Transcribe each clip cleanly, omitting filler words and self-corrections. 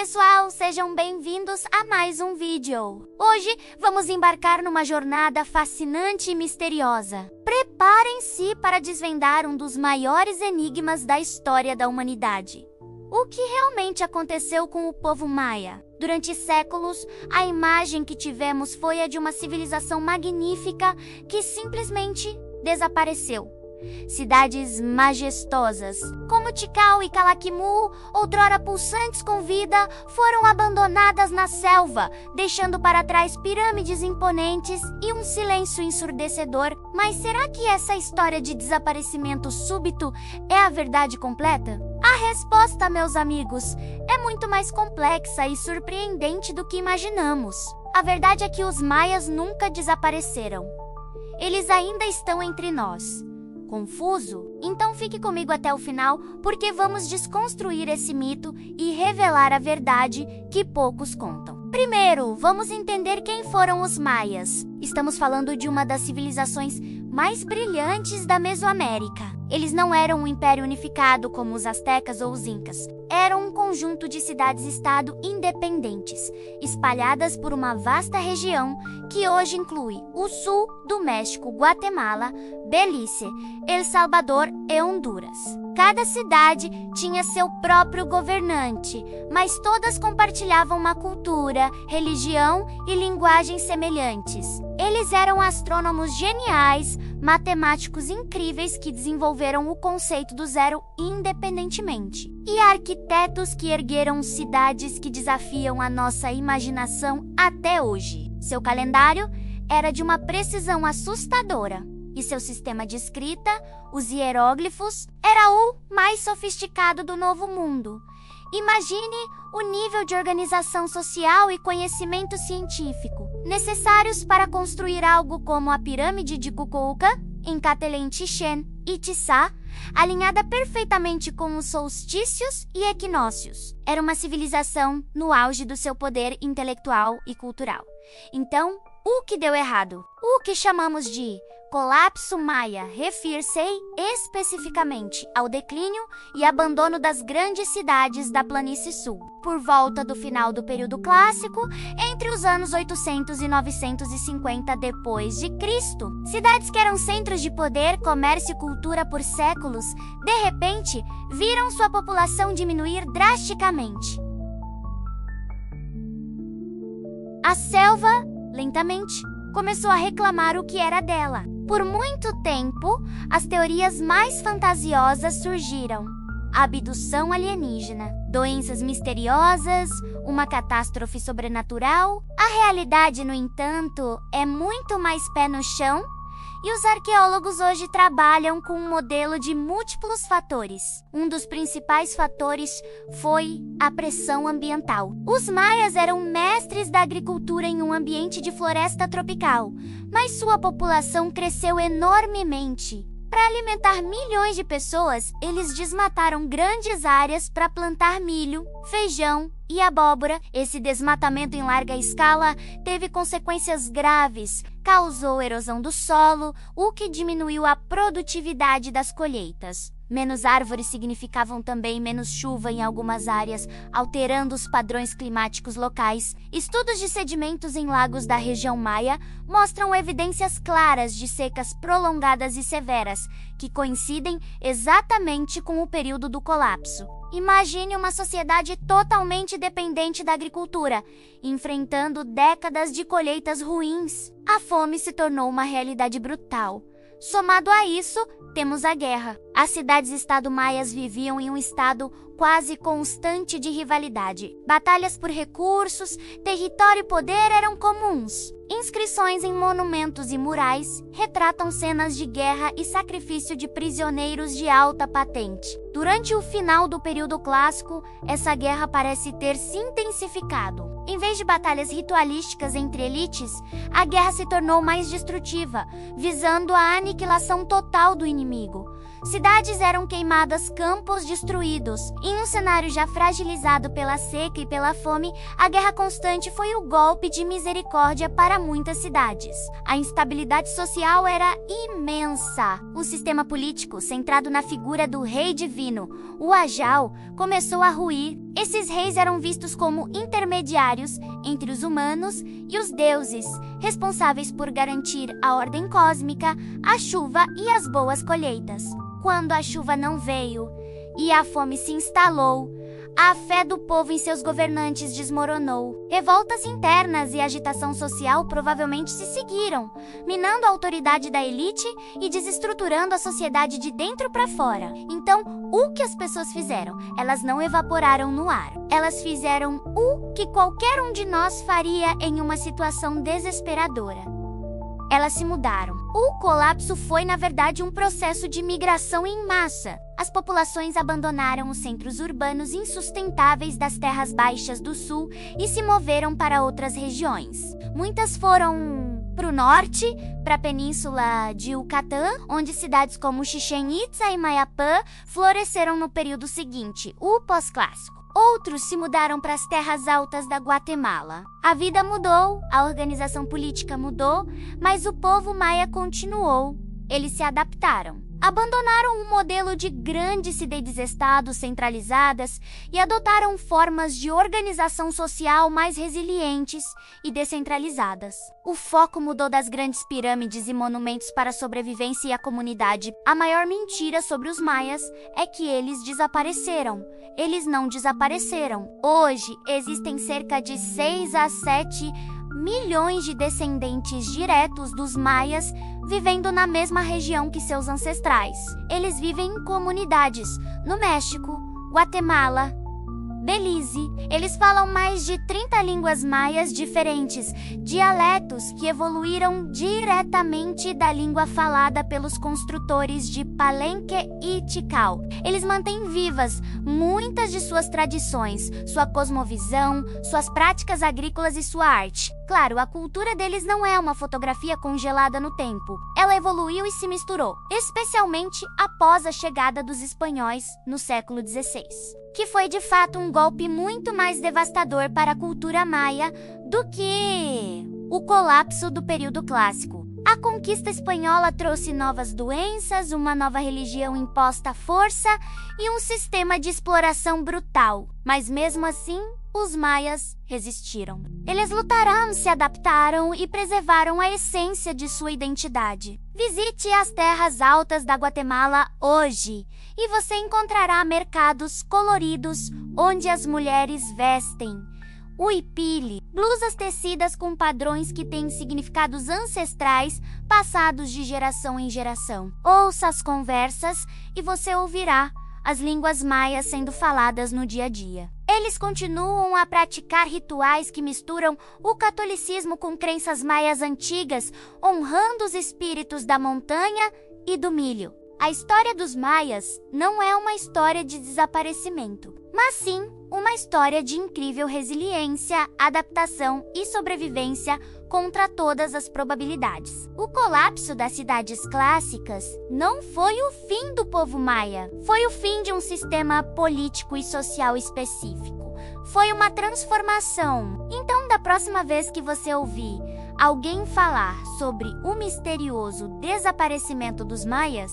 pessoal, sejam bem-vindos a mais um vídeo. Hoje vamos embarcar numa jornada fascinante e misteriosa. Preparem-se para desvendar um dos maiores enigmas da história da humanidade. O que realmente aconteceu com o povo maia? Durante séculos, a imagem que tivemos foi a de uma civilização magnífica que simplesmente desapareceu. Cidades majestosas, como Tikal e Calakmul, outrora pulsantes com vida, foram abandonadas na selva, deixando para trás pirâmides imponentes e um silêncio ensurdecedor. Mas será que essa história de desaparecimento súbito é a verdade completa? A resposta, meus amigos, é muito mais complexa e surpreendente do que imaginamos. A verdade é que os maias nunca desapareceram. Eles ainda estão entre nós. Confuso? Então fique comigo até o final, porque vamos desconstruir esse mito e revelar a verdade que poucos contam. Primeiro, vamos entender quem foram os maias. Estamos falando de uma das civilizações mais brilhantes da Mesoamérica. Eles não eram um império unificado como os astecas ou os incas. Eram um conjunto de cidades-estado independentes, espalhadas por uma vasta região que hoje inclui o sul do México, Guatemala, Belize, El Salvador e Honduras. Cada cidade tinha seu próprio governante, mas todas compartilhavam uma cultura, religião e linguagem semelhantes. Eles eram astrônomos geniais, matemáticos incríveis que desenvolveram o conceito do zero independentemente, e arquitetos que ergueram cidades que desafiam a nossa imaginação até hoje. Seu calendário era de uma precisão assustadora, e seu sistema de escrita, os hieróglifos, era o mais sofisticado do Novo Mundo. Imagine o nível de organização social e conhecimento científico necessários para construir algo como a pirâmide de Kukulka, em Katelen, Chichén Itzá, alinhada perfeitamente com os solstícios e equinócios. Era uma civilização no auge do seu poder intelectual e cultural. Então, o que deu errado? O que chamamos de colapso maia refere-se especificamente ao declínio e abandono das grandes cidades da planície sul. Por volta do final do período clássico, entre os anos 800 e 950 depois de Cristo, cidades que eram centros de poder, comércio e cultura por séculos, de repente, viram sua população diminuir drasticamente. A selva, lentamente, começou a reclamar o que era dela. Por muito tempo, as teorias mais fantasiosas surgiram. Abdução alienígena, doenças misteriosas, uma catástrofe sobrenatural. A realidade, no entanto, é muito mais pé no chão, e os arqueólogos hoje trabalham com um modelo de múltiplos fatores. Um dos principais fatores foi a pressão ambiental. Os maias eram mestres da agricultura em um ambiente de floresta tropical, mas sua população cresceu enormemente. Para alimentar milhões de pessoas, eles desmataram grandes áreas para plantar milho, feijão e abóbora. Esse desmatamento em larga escala teve consequências graves, causou erosão do solo, o que diminuiu a produtividade das colheitas. Menos árvores significavam também menos chuva em algumas áreas, alterando os padrões climáticos locais. Estudos de sedimentos em lagos da região maia mostram evidências claras de secas prolongadas e severas, que coincidem exatamente com o período do colapso. Imagine uma sociedade totalmente dependente da agricultura, enfrentando décadas de colheitas ruins. A fome se tornou uma realidade brutal. Somado a isso, temos a guerra. As cidades-estado maias viviam em um estado quase constante de rivalidade. Batalhas por recursos, território e poder eram comuns. Inscrições em monumentos e murais retratam cenas de guerra e sacrifício de prisioneiros de alta patente. Durante o final do período clássico, essa guerra parece ter se intensificado. Em vez de batalhas ritualísticas entre elites, a guerra se tornou mais destrutiva, visando a aniquilação total do inimigo. Cidades eram queimadas, campos destruídos. Em um cenário já fragilizado pela seca e pela fome, a guerra constante foi o golpe de misericórdia para muitas cidades. A instabilidade social era imensa. O sistema político, centrado na figura do rei divino, o Ajal, começou a ruir. Esses reis eram vistos como intermediários entre os humanos e os deuses, responsáveis por garantir a ordem cósmica, a chuva e as boas colheitas. Quando a chuva não veio e a fome se instalou, a fé do povo em seus governantes desmoronou. Revoltas internas e agitação social provavelmente se seguiram, minando a autoridade da elite e desestruturando a sociedade de dentro para fora. Então, o que as pessoas fizeram? Elas não evaporaram no ar. Elas fizeram o que qualquer um de nós faria em uma situação desesperadora. Elas se mudaram. O colapso foi, na verdade, um processo de migração em massa. As populações abandonaram os centros urbanos insustentáveis das terras baixas do sul e se moveram para outras regiões. Muitas foram para o norte, para a península de Yucatán, onde cidades como Chichén Itzá e Mayapán floresceram no período seguinte, o pós-clássico. Outros se mudaram para as terras altas da Guatemala. A vida mudou, a organização política mudou, mas o povo maia continuou. Eles se adaptaram. Abandonaram um modelo de grandes cidades-estados centralizadas e adotaram formas de organização social mais resilientes e descentralizadas. O foco mudou das grandes pirâmides e monumentos para a sobrevivência e a comunidade. A maior mentira sobre os maias é que eles desapareceram. Eles não desapareceram. Hoje, existem cerca de 6 a 7 milhões de descendentes diretos dos maias vivendo na mesma região que seus ancestrais. Eles vivem em comunidades no México, Guatemala, Belize. Eles falam mais de 30 línguas maias diferentes, dialetos que evoluíram diretamente da língua falada pelos construtores de Palenque e Tikal. Eles mantêm vivas muitas de suas tradições, sua cosmovisão, suas práticas agrícolas e sua arte. Claro, a cultura deles não é uma fotografia congelada no tempo. Ela evoluiu e se misturou, especialmente após a chegada dos espanhóis no século XVI, que foi de fato um golpe muito mais devastador para a cultura maia do que o colapso do período clássico. A conquista espanhola trouxe novas doenças, uma nova religião imposta à força e um sistema de exploração brutal. Mas mesmo assim, os maias resistiram. Eles lutaram, se adaptaram e preservaram a essência de sua identidade. Visite as terras altas da Guatemala hoje e você encontrará mercados coloridos onde as mulheres vestem huipili, blusas tecidas com padrões que têm significados ancestrais passados de geração em geração. Ouça as conversas e você ouvirá as línguas maias sendo faladas no dia a dia. Eles continuam a praticar rituais que misturam o catolicismo com crenças maias antigas, honrando os espíritos da montanha e do milho. A história dos maias não é uma história de desaparecimento, mas sim uma história de incrível resiliência, adaptação e sobrevivência contra todas as probabilidades. O colapso das cidades clássicas não foi o fim do povo maia, foi o fim de um sistema político e social específico. Foi uma transformação. Então, da próxima vez que você ouvir alguém falar sobre o misterioso desaparecimento dos maias,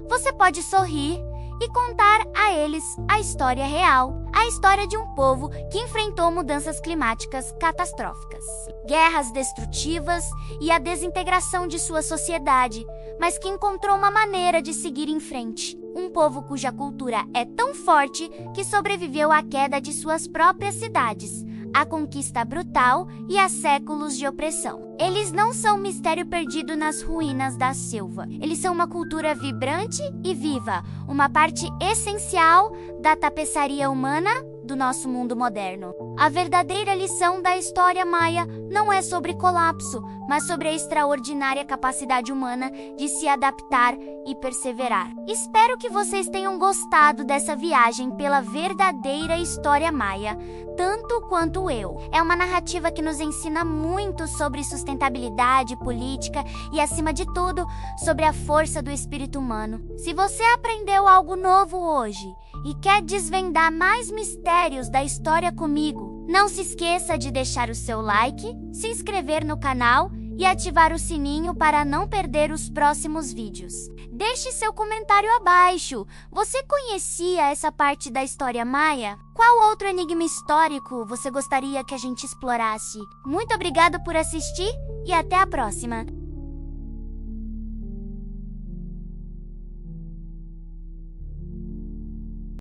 você pode sorrir e contar a eles a história real, a história de um povo que enfrentou mudanças climáticas catastróficas, guerras destrutivas e a desintegração de sua sociedade, mas que encontrou uma maneira de seguir em frente. Um povo cuja cultura é tão forte que sobreviveu à queda de suas próprias cidades, à conquista brutal e a séculos de opressão. Eles não são um mistério perdido nas ruínas da selva. Eles são uma cultura vibrante e viva, uma parte essencial da tapeçaria humana do nosso mundo moderno. A verdadeira lição da história maia não é sobre colapso, mas sobre a extraordinária capacidade humana de se adaptar e perseverar. Espero que vocês tenham gostado dessa viagem pela verdadeira história maia, tanto quanto eu. É uma narrativa que nos ensina muito sobre sustentabilidade política e, acima de tudo, sobre a força do espírito humano. Se você aprendeu algo novo hoje e quer desvendar mais mistérios da história comigo, não se esqueça de deixar o seu like, se inscrever no canal e ativar o sininho para não perder os próximos vídeos. Deixe seu comentário abaixo. Você conhecia essa parte da história maia? Qual outro enigma histórico você gostaria que a gente explorasse? Muito obrigado por assistir e até a próxima!